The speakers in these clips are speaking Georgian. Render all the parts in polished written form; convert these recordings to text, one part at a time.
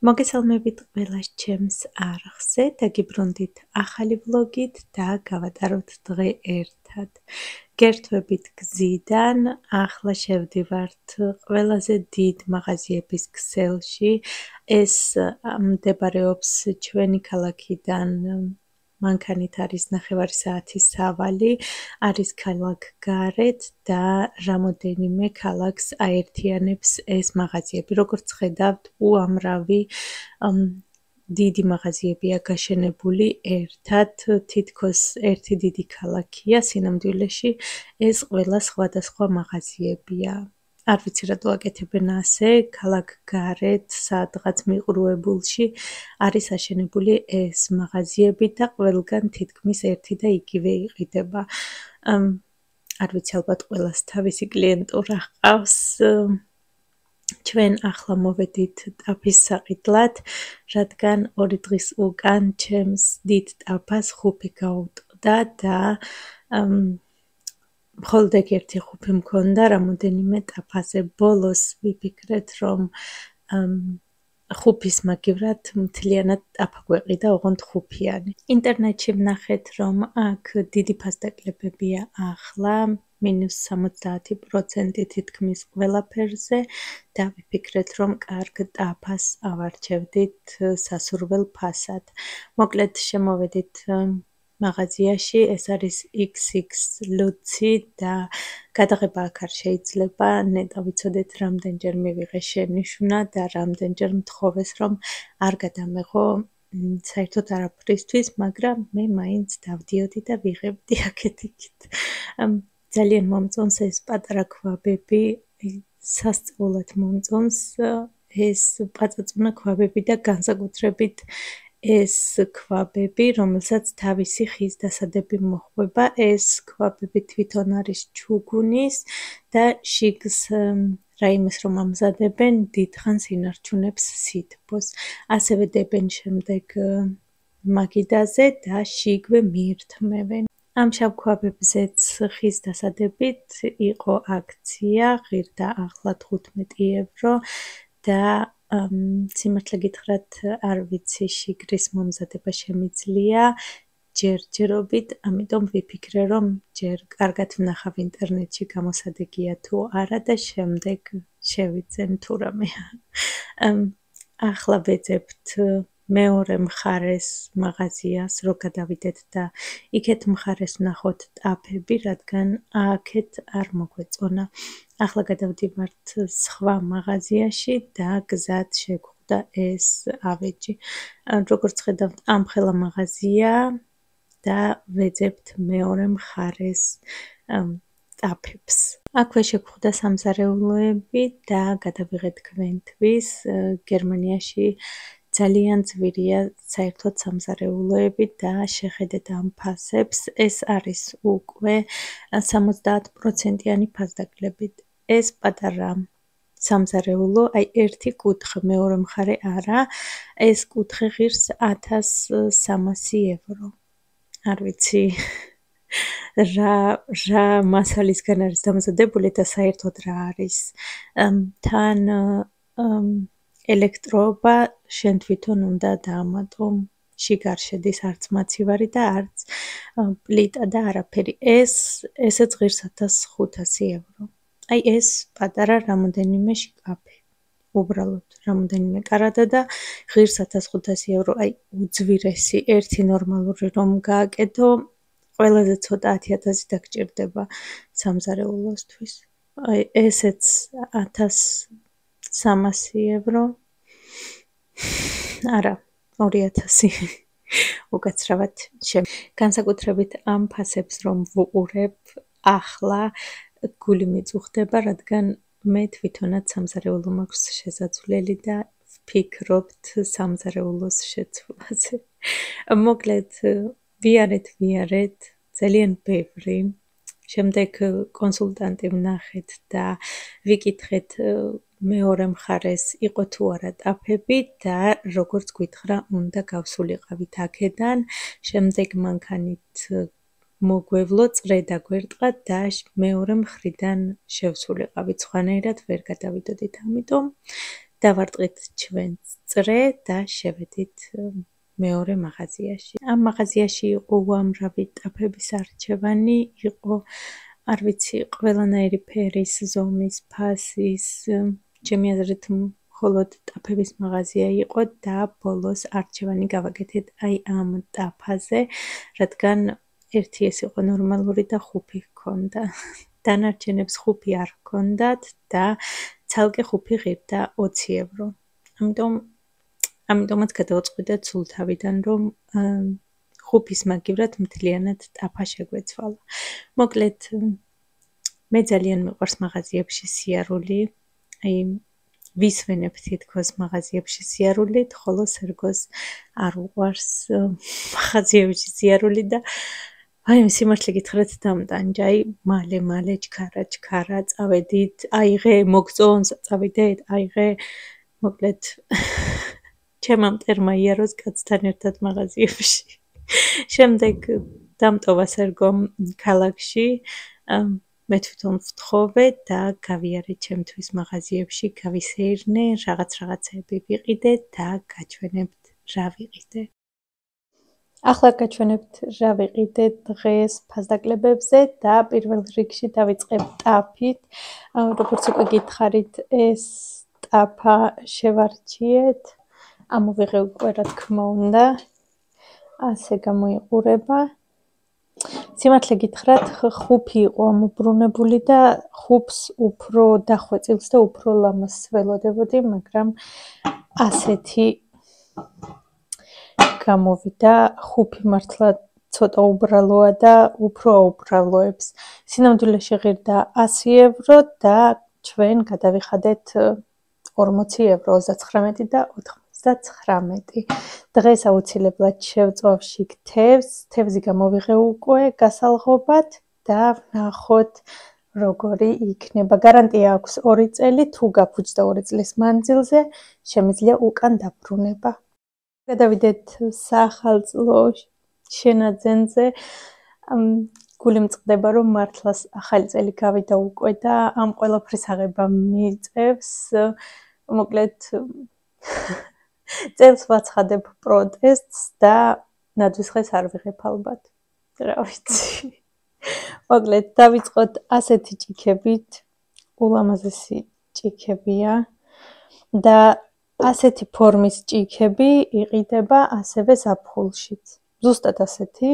მოგესალმებით ყველას ჩემს არხზე, დაგიბრუნდით ახალი ვლოგით და გავატაროთ დღე ერთად. გერთვებით გზიდან, ახლა შევდივართ ყველაზე დიდ მაღაზიების ქსელში. ეს მდებარეობს ჩვენი ქალაქიდან მანქანით არის 9 საათის სავალი, არის ქალაქ გარეთ და რამოდენიმე ქალაქს აერთიანებს ეს მაღაზიები. როგორც ხედავთ, უამრავი დიდი მაღაზიებია გაშენებული ერთად, თითქოს ერთი დიდი ქალაქია სინამდვილეში, ეს ყველა სხვადასხვა მაღაზიებია. არ ვიცი რატო აკეთებენ ასე, ქალაქ გარეთ, სადღაც მიყრუებულში არის აშენებული ეს მაღაზიები და ყველგან თითქმის ერთი და იგივე იყიდება. არ ვიცი, ალბათ ყველას თავისი კლიენტურა ჰყავს. ჩვენ ახლა მოვედით ტაფის საყიდლად, რადგან 2 დღის უკან ჩემს დიდ ტაფას ხუფი გაუტყდა და მხოლოდ ერთი ხუფი მქონდა რამოდენიმე ტაფაზე. ბოლოს ვიფიქრეთ, რომ ხუფის მაგივრად მთლიანად ტაფა გვეყიდა, ოღონდ ხუფიანი. ინტერნეტში ვნახეთ, რომ აქ დიდი ფასდაკლებებია ახლა, -70% თითქმის ყველაფერზე და ვიფიქრეთ, რომ კარგ ტაფას ავარჩევდით სასურველ ფასად. მოკლედ შემოვედით მაღაზიაში, ეს არის XX Lucy და გადაღება აქ არ შეიძლება, ნეტა ვიცოდეთ რამდენჯერ მივიღე შენიშვნა და რამდენჯერ მთხოვეს, რომ არ გადამეღო საერთოდ არაფრისთვის, მაგრამ მე მაინც დავდიოდი და ვიღებდი აქეთ-იქით. ძალიან მომწონს ეს პატარა ქვაბები, სასწაულად მომწონს ეს პაწაწუნა ქვაბები და განსაკუთრებით ეს ქვაბები, რომელსაც თავისი ხის დასადები მოჰყვება. ეს ქვაბები თვითონ არის ჩუგუნის და შიგს რაიმეს რომ ამზადებენ, დიდხანს ინარჩუნებს სითბოს. ასევე დებენ შემდეგ მაგიდაზე და შიგვე მიირთმევენ. ამ შავ ქვაბებზეც ხის დასადებით იყო აქცია, ღირდა ახლა 15 евро და სიმართლე გითხრათ, არ ვიცი, შიგრის მომზადება შემიძლია ჯერჯერობით, ამიტომ ვიფიქრე, რომ ჯერ კარგად ვნახავ ინტერნეტში გამოსადეგია თუ არა და შემდეგ შევიძენ თუ რამე. ახლა ვეძებთ მეორე მხარეს მაღაზიას, რო გადავიდეთ და იქეთ მხარეს ვნახოთ ტაფები, რადგან აქეთ არ მოგვეწონა. ახლა გადავდივართ სხვა მაღაზიაში და გზად შეგვხვდა ეს ავეჯი. როგორც ხედავთ, ამხელა მაღაზია და ვეძებთ მეორე მხარეს ტაფებს. აქვე შეგვხვდა სამზარეულოები და გადავიღეთ გვენთვის. გერმანიაში ძალიან ძვირია საერთოდ სამზარეულოები და შეხედეთ ამ ფასებს, ეს არის უკვე 70%-იანი ფასდაკლებით. ეს პატარა სამზარეულო, აი ერთი კუთხე, მეორე მხარე არა, ეს კუთხე ღირს 1300 евро. არ ვიცი რა მასალისგან არის დამზადებული და საერთოდ რა არის. თან ელექტროობა შენ თვითონ უნდა დაამატო. შიგ არ შედის არც მაცივარი და არც პლიტა და არაფერი. ესეც ღირს 1500 евро. აი ეს პატარა რამოდენიმე შკაფი. უბრალოდ რამოდენიმე კარადა და ღირს 1500 евро. აი უძვირესი ერთი ნორმალური რომ გააკეთო, ყველაზე ცოტა 10,000 დაგჭირდება სამზარეულოსთვის. აი ესეც 1300 евро. არა, 2000. უკაცრავად განსაკუთრებით ამ ფასებს რომ ვუყურებ, ახლა გული მიწუხდება, რადგან მე თვითონაც სამზარეულო მაქვს შესაძლებელი და ვფიქრობთ სამზარეულოს შეცვლაზე. მოკლედ ვიარეთ, ძალიან ბევრი. შემდეგ კონსულტანტი ვნახეთ და ვიკითხეთ მეორე მხარეს იყო თუ არა ტაფები და როგორც გითხრა, უნდა გავსულიყავით აქედან. შემდეგ მანქანით მოგვევლო, წრე დაგვერტყა და მეორე მხრიდან შევსულიყავით, სხვანაირად ვერ გადავიდოდით. ამიტომ დავარტყით ჩვენს წრე და შევედით მეორე მაღაზიაში. ამ მაღაზიაში იყო უამრავი ტაფების არჩევანი, იყო არ ვიცი, ყველანაირი ფერის, ზომის, ფასის, ჩემი აზრით მხოლოდ ტაფების მაღაზია იყო და ბოლოს არჩევანი გავაკეთეთ აი ამ ტაფაზე, რადგან ერთი ეს იყო ნორმალური და ხუფი ჰქონდა. დანარჩენებს ხუფი არ ჰქონდათ და ცალკე ხუფი ღირდა 20 евро. ამიტომაც გადავწყვიტეთ სულთავიდან, რომ ხუფის მაგივრად მთლიანად ტაფა შეგვეცვალა. მოკლედ, მე ძალიან მიყვარს მაღაზიებში სიარული, აი ვისვენებ თითქოს მაღაზიებში სიარულით, ხოლო სერგოს არ უყვარს მაღაზიებში სიარული და აი სიმართლე გითხრათ დამტანჯა, აი მალე ჩქარა, წავედით, აიღე მოგწონს, წავიდეთ, აიღე, მოკლედ ჩემმა მტერმა იაროს კაცთან ერთად მაღაზიებში. შემდეგ დამტოვა სერგომ ქალაქში, მე თვითონ ვთხოვე და გავიარე ჩემთვის მაღაზიებში, გავისეირნე, რაღაცები ვიყიდე და გაჩვენებთ რა ვიყიდე. ახლა გაჩვენებთ რა ვიყიდე დღეს ფასდაკლებებზე და პირველ რიგში დავიწყებ ტაფით. როგორც უკვე გითხარით, ეს ტაფა შევარჩიეთ. ამოვიღე უკვე რა თქმა უნდა. ასე გამოიყურება. სიმართლე გითხრათ, ხუფი იყო ამობრუნებული და ხუფს უფრო დახვეწილს და უფრო ლამაზს ველოდებოდი, მაგრამ ასეთი გამოვიდა. ხუფი მართლა ცოტა უბრალოა და უფრო აუბრალოებს. სინამდვილეში ღირდა 100 евро და ჩვენ გადავიხადეთ 40 евро, 39 და 99. დღეს აუცილებლად შევწვავ შიგ თევზი გამოვიღე უკვე გასალღობად და ვნახოთ როგორი იქნება. გარანტია აქვს 2 წელი, თუ გაფუძდა 2 წლის მანძილზე, შემიძლია უკან დაბრუნება. გადავიდეთ სახალწლო შენაძენზე. გული მწყდება, რომ მართლაც ახალი წელი გავიდა უკვე და ამ ყველაფრის აღება მიწევს. მოკლედ წელს ვაცხადებ პროტესტს და ნაძვის ხეს არ ვიღებ ალბათ. რა ვიცი. მოკლედ დავიწყოთ ასეთი ჭიქებით. ულამაზესი ჭიქებია და ასეთი ფორმის ჭიქები იყიდება ასევე ზაფხულშიც. ზუსტად ასეთი.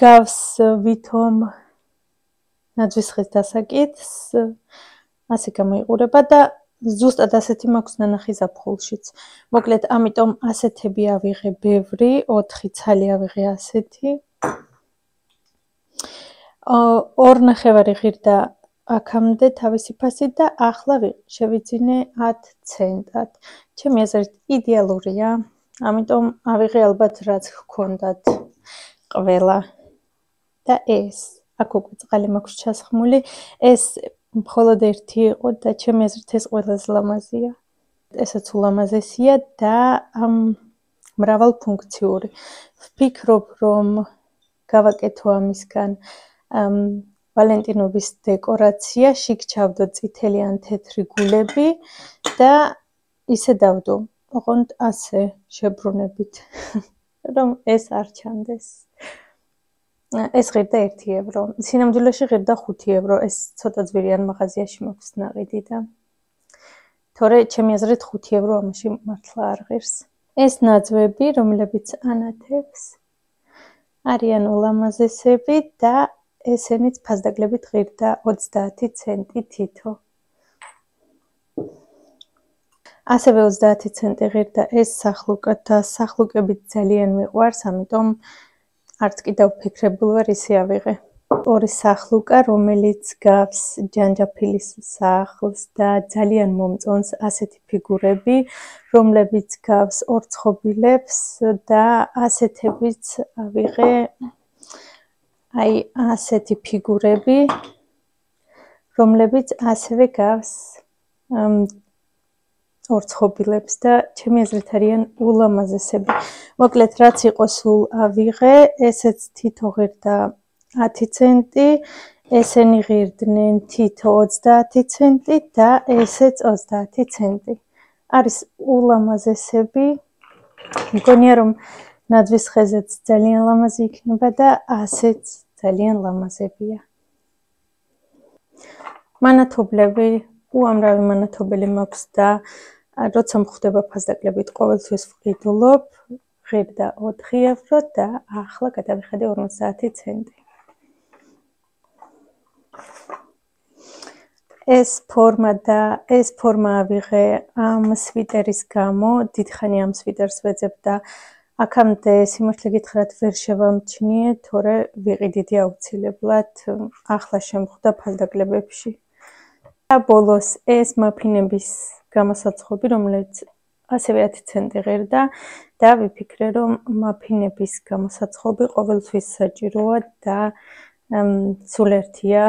გავს ვითომ ნაძვის ხეს დასაკეთს, ასე გამოიყურება და ზუსტად ასეთი მაქვს ნანახი ზაფხულშიც. მოკლედ, ამიტომ ასეთები ავიღე ბევრი, 4 ცალი ავიღე ასეთი. 2.5 ღირდა აქამდე თავისი ფასი და ახლა შევიძინე 10 ცენტად. ჩემი აზრით იდეალურია, ამიტომ ავიღე ალბათ რაც ჰქონდათ ყველა. და ეს, აქ უკვე წყალი მაქვს ჩასხმული, ეს მხოლოდ ერთი იყო და ჩემი აზრით ეს ყველაზე ლამაზია. ესაც ულამაზესია და მრავალფუნქციური. ვფიქრობ, რომ გავაკეთო ამისგან ვალენტინობის დეკორაცია, შიგ ჩავდო წითელი ან თეთრი გულები და ისე დავდო, ოღონდ ასე შებრუნებით, რომ ეს არ ჩანდეს. ეს ღირდა 1 евро. სინამდვილეში ღირდა 5 евро. ეს ცოტა ძვირიან მაღაზიაში მაქვს ნაყიდი და თორე ჩემი აზრით 5 евро ამაში მართლა არ ღირს. ეს ნაძვები, რომლებიც ანათებს, არიან ულამაზესები და ესენიც ფასდაკლებით ღირდა 30 ცენტი თითო. ასევე 30 ცენტი ღირდა ეს სახლუკა და სახლუკებით ძალიან მიყვარს, ამიტომ არც კიდევ ვფიქრებულ ვარ ისე ავიღე. 2 სახლუკა, რომელიც გავს ჯანჯაფილის სახლს და ძალიან მომწონს ასეთი ფიგურები, რომლებიც გავს ორცხობილებს და ასეთებიც ავიღე აი ასეთი ფიგურები, რომლებიც ასევე გავს ორცხობილებს და ჩემი აზრით არიან ულამაზესები. მოკლედ, რაც იყო სულ ავიღე, ესეც თითო ღირდა 10 ცენტი, ესენი ღირდნენ თითო 30 ცენტი და ესეც 30 ცენტი. არის ულამაზესები. მგონია რომ ნაძვის ხეზეც ძალიან ლამაზი იქნება და ასეც ძალიან ლამაზებია. მანათობლები, უამრავი მანათობელი მაქვს და როცა მხვდება ფასდაკლებით ყოველთვის ვყიდულობ, ღირდა 4 ევრო და ახლა გადავიხადე 50 ცენტი. ეს ფორმა ავიღე ამ სვიტერის გამო, დიდხანი ამ სვიტერს ვეძებ და აქამდე სიმართლე გითხრათ ვერ შევამჩნიე, თორე ვიყიდიდი აუცილებლად ახლა შემხვდა ფასდაკლებებში. და ბოლოს ეს მაფინების გამოსაცხობი, რომელიც ასევე 10 ცენტი ღირდა და ვიფიქრე, რომ მაფინების გამოსაცხობი ყოველთვის საჭიროა და სულ ერთია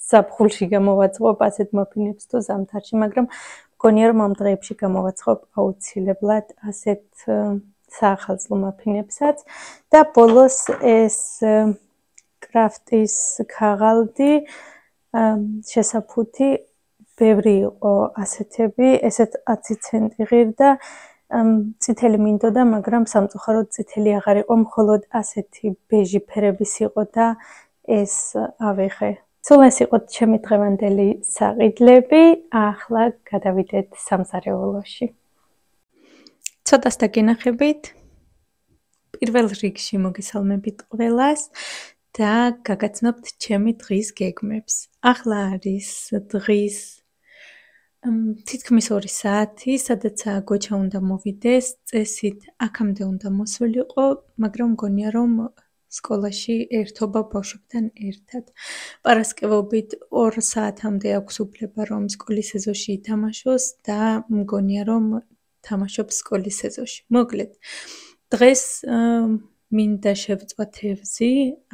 ზაფხულში გამოვაწყობ ასეთ მაფინებს თუ ზამთარში, მაგრამ მგონია რომ ამ დღეებში გამოვაწყობ აუცილებლად ასეთ საახალწლო მაფინებსაც და ბოლოს ეს კრაფტის ქაღალდი შესაფუთი ბევრი იყო ასეთები, ესეც 10 ცენტი ღირდა, წითელი მინდოდა, მაგრამ სამწუხაროდ წითელი აღარ იყო, მხოლოდ ასეთი ბეჟი ფერების იყო და ეს ავიღე. სულ ეს იყო ჩემი დღევანდელი საყიდლები, ახლა გადავიდეთ სამზარეულოში. ცოტას დაგენახებით. პირველ რიგში მოგესალმებით ყველას და გაგაცნობთ ჩემი დღის გეგმებს. ახლა არის დღის თითქმის 2 საათი, სადაც გოჩა უნდა მოვიდეს, წესით აქამდე უნდა მოსულიყო, მაგრამ მგონია რომ სკოლაში ერთობა ბავშვებთან ერთად. პარასკევობით 2 საათამდე აქვს უფლება რომ სკოლის ეზოში ითამაშოს და მგონია რომ თამაშობს სკოლის ეზოში. მოკლედ, დღეს მინდა შევწვა თევზი,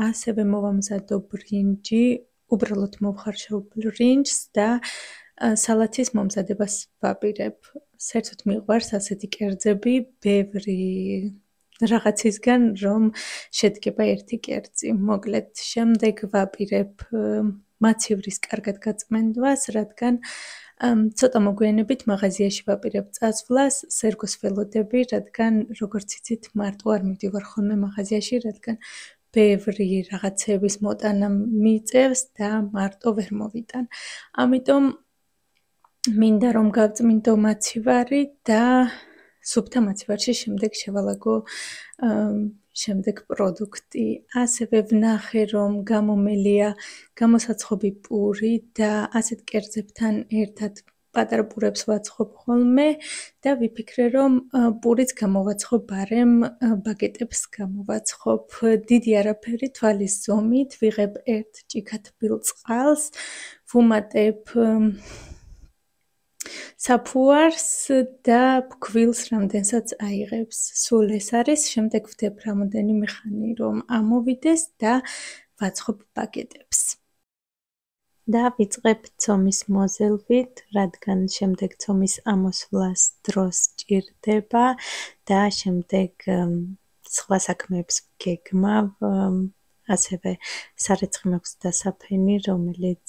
ასევე მოვამზადო ბრინჯი, უბრალოდ მოვხარშავ ბრინჯს და სალათის მომზადებას ვაპირებ. საერთოდ მიყვარს ასეთი კერძები, ბევრი რაღაცისგან, რომ შედგება ერთი კერძი. მოკლედ, შემდეგ ვაპირებ მაცივრის კარგად გაწმენდვას, რადგან ცოტა მოგვიანებით მაღაზიაში ვაპირებ წასვლას, სერგოს ველოდები, რადგან როგორც იცით, მარტო არ მივდივარ ხოლმე მაღაზიაში, რადგან ბევრი რაღაცების მოტანა მიწევს და მარტო ვერ მოვიტან. ამიტომ მინდა რომ გავწმინდო მაცივარი და სუფთა მაცივარში შემდეგ შევალაგო შემდეგ პროდუქტი. ასევე ვნახე რომ გამომელია გამოსაცხობი პური და ასეთ კერძებთან ერთად პატარა პურებს ვაცხობ ხოლმე და ვიფიქრე რომ პურიც გამოვაცხობ, ბარემ ბაგეტებს გამოვაცხობ. დიდი არაფერი თვალის ზომით, ვიღებ 1 ჭიქა თბილ წყალს, ვუმატებ საფუარს და ფქვილს რამდენსაც აიღებს. სულ ეს არის, შემდეგ ვდებ რამოდენიმე ხანი რომ ამოვიდეს და ვაცხობ ბაგეტებს. და ვიწყებ ცომის მოზელვით, რადგან შემდეგ ცომის ამოსვლას დრო სჭირდება და შემდეგ სხვა საქმეებს გეგმავ, ასევე სარეცხი მაქვს დასაფენი, რომელიც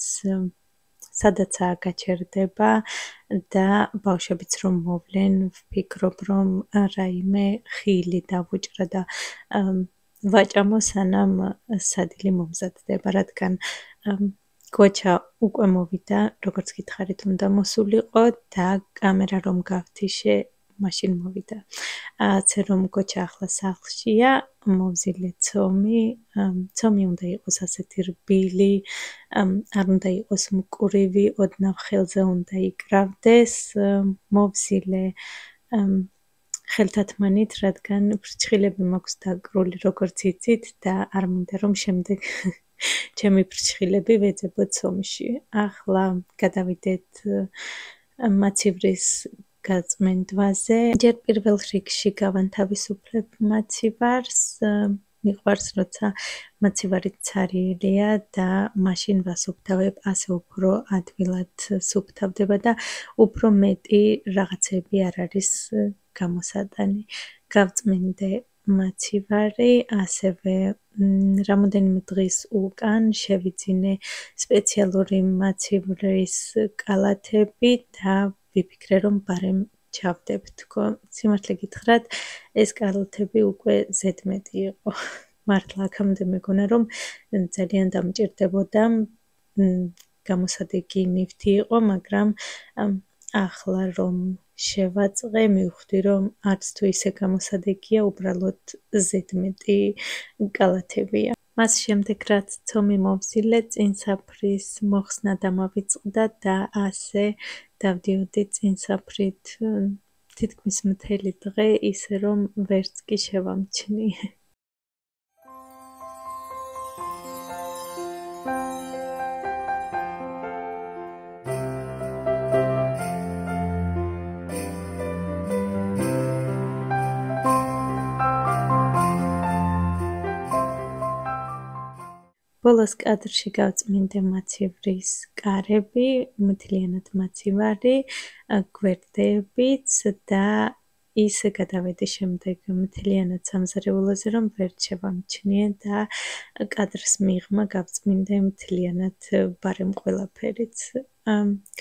სადაცაა გაჩერდება და ბავშვებიც რომ მოვლენ, ვფიქრობ რომ რაიმე ხილი დავუჭრა და ვაჭამო სანამ სადილი მომზადდება, რადგან გოჩა უკვე მოვიდა, როგორც გითხარით, უნდა მოსულიყო და კამერა რომ გავთიშე, მაშინ მოვიდა. ასე რომ გოჩა ახლა სახლშია, მოვზილე ცომი, ცომი უნდა იყოს ასეთი რბილი, არ უნდა იყოს მკვრივი, ოდნავ ხელზე უნდა იკრავდეს, მოვზილე ხელთათმანით, რადგან ფრჩხილები მაქვს დაკრული, როგორც იცით და არ მინდა რომ შემდეგ ჩემი ფრჩხილები ვეძებო ცომში. ახლა გადავიდეთ მაცივრის გაწმენდვაზე. ჯერ პირველ რიგში გავანთავისუფლებ მაცივარს. მიყვარს, როცა მაცივარი ცარიელია და მაშინ ვასუფთავებ, ასე უფრო ადვილად სუფთავდება და უფრო მეტი რაღაცები არ არის გამოსატანი. გავწმენდე მაცივარი, ასევე რამოდენიმე დღის უკან შევიძინე სპეციალური მაცივრის კალათები და ვიფიქრე რომ ბარემ ჩავდებ თქო. სიმართლე გითხრათ, ეს კალათები უკვე ზედმეტი იყო. მართლა აქამდე მეგონა რომ ძალიან დამჭირდებოდა გამოსადეგი ნივთი იყო, მაგრამ ახლა რომ შევაწყე, მივხვდი რომ არც თუ ისე გამოსადეგია, უბრალოდ ზედმეტი კალათებია. მას შემდეგ რაც ცომი მოვზილე, წინსაფრის მოხსნა დამავიწყდა და ასე დავდიოდი წინსაფრით თითქმის მთელი დღე, ისე რომ ვერც კი შევამჩნიე. ბოლოს კადრში გავწმინდე მაცივრის კარები, მთლიანად მაცივარი, გვერდებიც და ისე გადავედი შემდეგ მთლიანად სამზარეულოზე, რომ ვერ შევამჩნიე და კადრს მიღმა გავწმინდე მთლიანად ბარემ ყველაფერიც.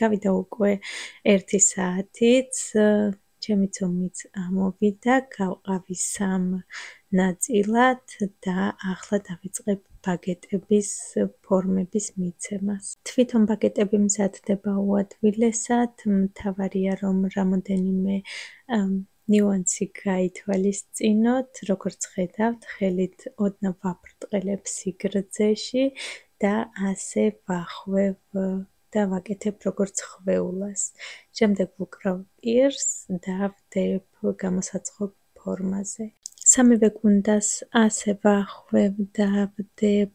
გავიდა უკვე 1 საათიც, ჩემი ცომიც ამოვიდა, გავყავი 3 ნაწილად და ახლა დავიწყებ ბაგეტების ფორმების მიცემას. თვითონ ბაგეტები მზადდება უადვილესად, მთავარია რომ რამოდენიმე ნიუანსი გაითვალისწინოთ, როგორც ხედავთ, ხელით ოდნავ ვაბრტყელებ სიგრძეში და ასე ვახვევ და ვაკეთებ როგორც ხვეულას. შემდეგ ვუკრავ პირს და ვდებ გამოსაცხობ ფორმაზე. სამივე გუნდას ასე ვახვევ და ვდებ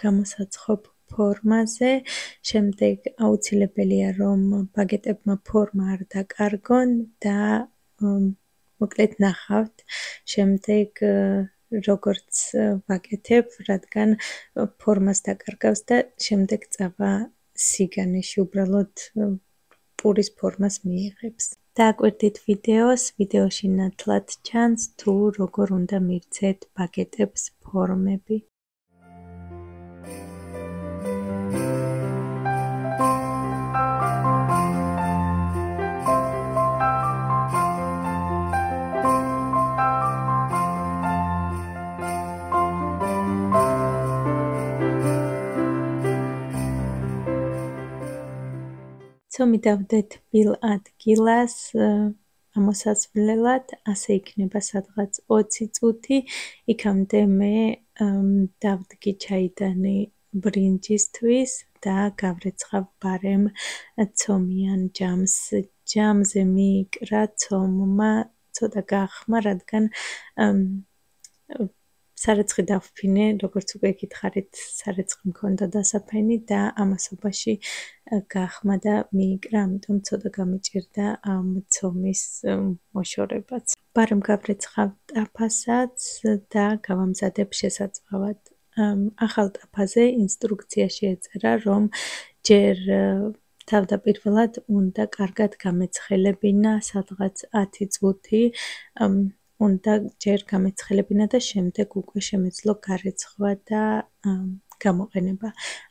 გამოსაცხობ ფორმაზე. შემდეგ აუცილებელია რომ ბაგეტებმა ფორმა არ დაკარგონ და მოკლედ ნახავთ შემდეგ როგორც ვაკეთებ, რადგან ფორმას დაკარგავს და შემდეგ წავა სიგანეში, უბრალოდ პურის ფორმას მიიღებს. დააკვირდით ვიდეოს, ვიდეოში ნათლად ჩანს თუ როგორ უნდა მივცეთ ბაგეტებს ფორმები. ცომი დავდეთ ბილ ადგილას ამოსასვლელად, ასე იქნება სადღაც 20 წუთი, იქამდე მე დავდგი ჩაიდანი ბრინჯისთვის და გავრეცხავ ბარემ ცომიან ჯამს. ჯამზე მიიკრა ცომმა ცოტა გახმა, რადგან სარეცხი დავფინე, როგორც უკვე გითხარით, სარეცხი მქონდა დასაფენი და ამასობაში გახმა და მიიკრა, ამიტომ ცოტა გამიჭირდა ამ ცომის მოშორებაც. ბარემ გავრეცხავ ტაფასაც და გავამზადებ შესაწყავად. ახალ ტაფაზე ინსტრუქციაში ეწერა, რომ ჯერ თავდაპირველად უნდა კარგად გამეცხელებინა, სადღაც 10 წუთი, უნდა ჯერ გამეცხელებინა და შემდეგ უკვე შემეძლო გარეცხვა და გამოყენება.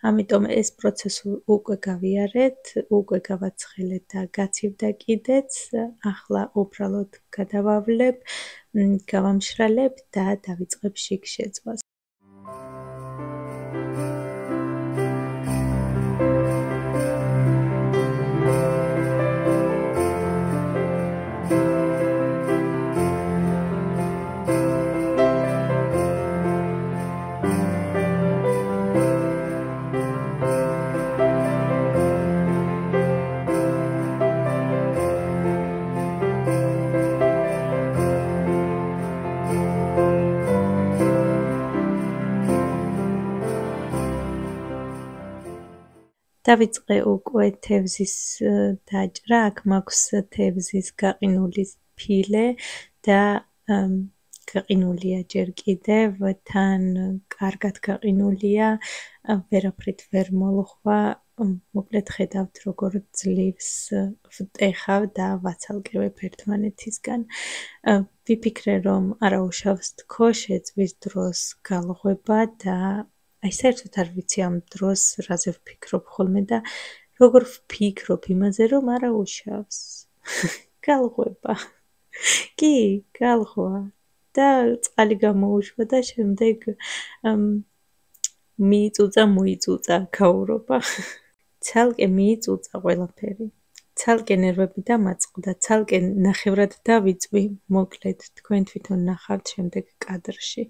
ამიტომ ეს პროცესი უკვე გავიარეთ, უკვე გავაცხელეთ და გაცივდა კიდეც, ახლა უბრალოდ გადავავლებ, გავამშრალებ და დავიწყებ შიგ შეწვას. დავიწყე უკვე თევზის დაჭრა, აქ მაქვს თევზის გაყინული ფილე და გაყინულია ჯერ კიდევ, თან კარგად გაყინულია, ვერაფრით ვერ მოლღვა, მოკლედ ხედავთ როგორ ძლივს ვტეხავ და ვაცალკევებ ერთმანეთისგან. ვიფიქრე რომ არაუშავს თქო, შეწვის დროს გალღვება და აი საერთოდ არ ვიცი ამ დროს რაზე ვფიქრობ ხოლმე და როგორ ვფიქრობ იმაზე რომ არაუშავს. გალღვება. კი, გალღვა და წყალი გამოუშვა და შემდეგ მოიწუწა გაურობა. ცალკე მიიწუწა ყველაფერი. ცალკე ნერვები დამაწყდა, ცალკე ნახევრად დავიწვი, მოკლედ თქვენ თვითონ ნახავთ შემდეგ კადრში.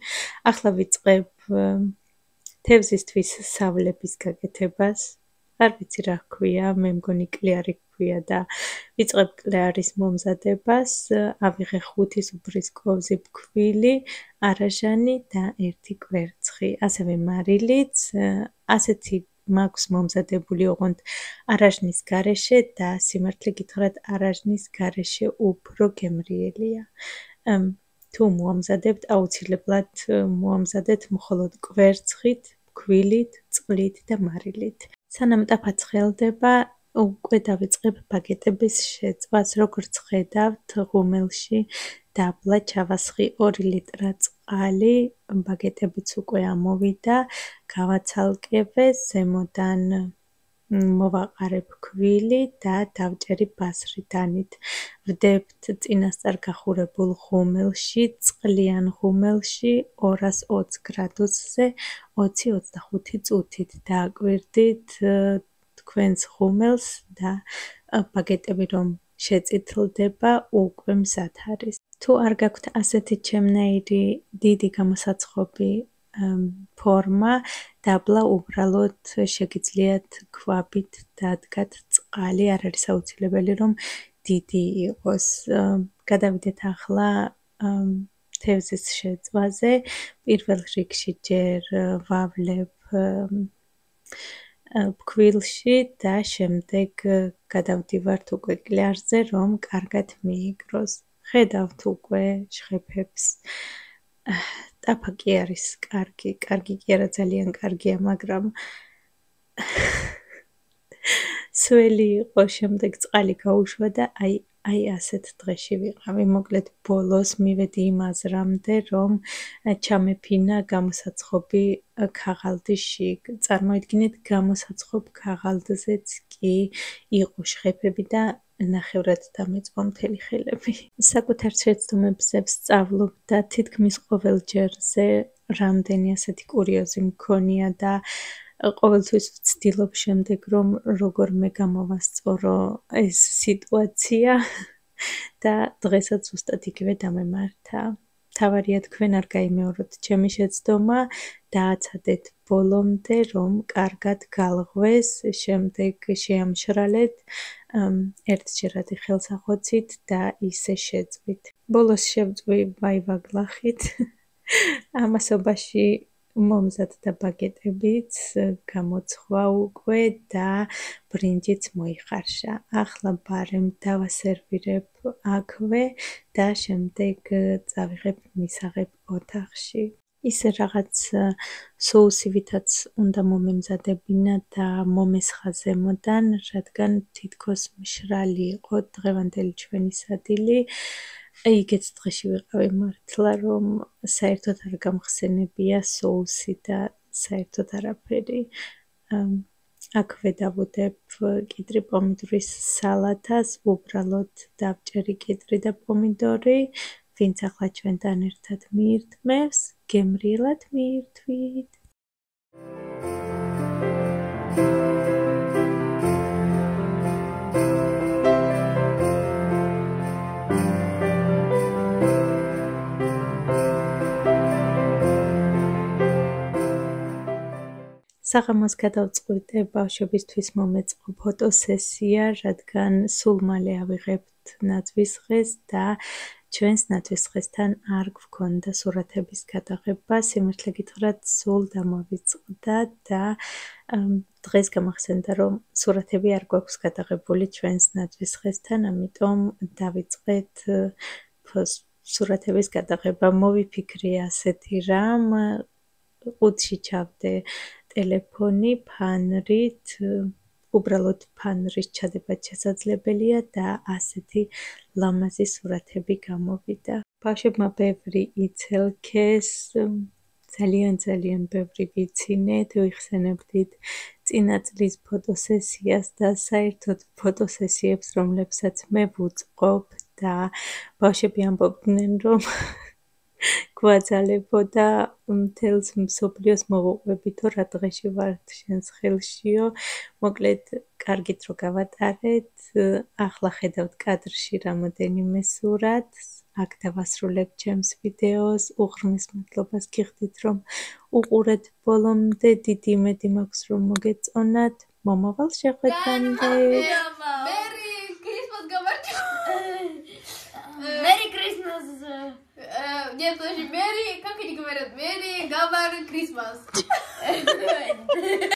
ახლა ვიწყებ თევზისთვის სავლების გაკეთებას. არ ვიცი რა ჰქვია, მე მგონი კლიარი ჰქვია და ვიწყებ კლიარის მომზადებას. ავიღე 5 სუფრის კოვზი ფქვილი, არაჟანი და 1 კვერცხი, ასევე მარილიც. ასეთი მაქვს მომზადებული ოღონდ არაჟნის გარეშე და სიმართლე გითხრათ არაჟნის გარეშე უფრო გემრიელია. თუ მოამზადებთ, აუცილებლად მოამზადეთ მხოლოდ კვერცხით, ფქვილით, წყლით და მარილით. სანამ ტაფა ცხელდება, უკვე დავიწყებ ბაგეტების შეწვას. როგორც ხედავთ, ღუმელში დაბლა ჩავასხი 2 ლიტრა წყალი, ბაგეტებიც უკვე ამოვიდა, გავაცალკევე, ზემოდან მოვაყარე ფქვილი და დავჭერი ბასრიდანით. ვდებთ წინასწარ გახურებულ ღუმელში, წყლიან ღუმელში 220 გრადუსზე 20-25 წუთით დააკვირდით თქვენს ღუმელს და ბაგეტები რომ შეწითლდება, უკვე მზად არის. თუ არ გაქვთ ასეთი ჩემნაირი დიდი გამოსაცხობი ფორმა, დაბლა უბრალოდ შეგიძლიათ ქვაბით დადგათ წყალი, არ არის აუცილებელი რომ დიდი იყოს. გადავიდეთ ახლა თევზის შეწვაზე. პირველ რიგში ჯერ ვავლებ ფქვილში და შემდეგ გადავდივართ უკვე კლიარზე, რომ კარგად მიიგროს. ხედავთ უკვე ჟღეფებს. ტაფა კი არის კარგი კი არა, ძალიან კარგია, მაგრამ სველი იყო, შემდეგ წყალი გაუშვა და აი ასეთ დღეში ვიყავი. მოკლედ ბოლოს მივედი იმ აზრამდე, რომ ჩამეფინა გამოსაცხობი ქაღალდში. წარმოიდგინეთ, გამოსაცხობ ქაღალდზეც კი იყო ჟღეფები და ნახევრად დამეწვა მთელი ხელები. საკუთარ შეცდომებზე ვსწავლობ და თითქმის ყოველ ჯერზე რამდენი ასეთი კურიოზი მქონია და ყოველთვის ვცდილობ შემდეგ რომ როგორმე გამოვასწორო ეს სიტუაცია და დღესაც ზუსტად იგივე დამემართა. მთავარია თქვენ არ გაიმეოროთ ჩემი შეცდომა, დააცადეთ ბოლომდე, რომ კარგად გალღვეს, შემდეგ შეამშრალეთ, ერთჯერადი ხელსახოცით და ისე შეწვით. ბოლოს შევწვი ვაივაგლახით. ამასობაში მომზადდა ბაგეტებიც, გამოცხვა უკვე და ბრინჯიც მოიხარშა. ახლა ბარემ დავასერვირებ აქვე და შემდეგ წავიღებ მისაღებ ოთახში. ისე რაღაც соуსივითაც უნდა მომემზადებინა და მომესხა ზემოდან, რადგან თითქოს მშრალი იყო დღევანდელი ჩვენი სადილი. იგეც დღეში ვიყავი მართლა, რომ საერთოდ არ გამხსენებია соуსი და საერთოდ არაფერი. აქვე დავუდებ კიდრი პომიდორის სალათას, უბრალოდ დავჭერი კიდრი და პომიდორი. ვინც ახლა ჩვენთან ერთად მიირთმევს, გემრიელად მიირთვით. საღამოს გადავწყვიტე ბავშვებისთვის მომეწყო ფოტოსესია, რადგან სულ მალე ავიღებთ ნათვისხეს და ჩვენს ნათვისხესთან არ გვქონდა სურათების გადაღება. სიმართლე გითხრათ, სულ დამავიწყდა და დღეს გამახსენდა, რომ სურათები არ გვაქვს გადაღებული ჩვენს ნათვისხესთან, ამიტომ დავიწყეთ სურათების გადაღება. მოვიფიქრე ასეთი რამ, ყუთში ჩავდე ტელეფონი ფანრით, უბრალოდ ფანრის ჩადება შესაძლებელია და ასეთი ლამაზი სურათები გამოვიდა. ბავშვებმა ბევრი იცელქეს, ძალიან ბევრი ვიცინეთ, ვიხსენებდით წინა წლის ფოტოსესიას და საერთოდ ფოტოსესიებს, რომლებსაც მე ვუწყობ და ბავშვები ამბობდნენ, რომ გვაძალებოდა მთელს მსოფლიოს მოვუყვებითო რა დღეში ვართ შენს ხელშიო. მოკლედ, კარგით რომ გავატარეთ. ახლა ხედავთ კადრში რამოდენიმე სურათს. აქ დავასრულებ ჩემს ვიდეოს. უღრმეს მადლობას გიხდით, რომ უყურეთ ბოლომდე. დიდი იმედი მაქვს, რომ მოგეწონათ. მომავალ შეხვედრამდე. Merry Christmas говорю. Merry Christmas. Нет, подожди, Merry, как они говорят? Merry Габар Christmas.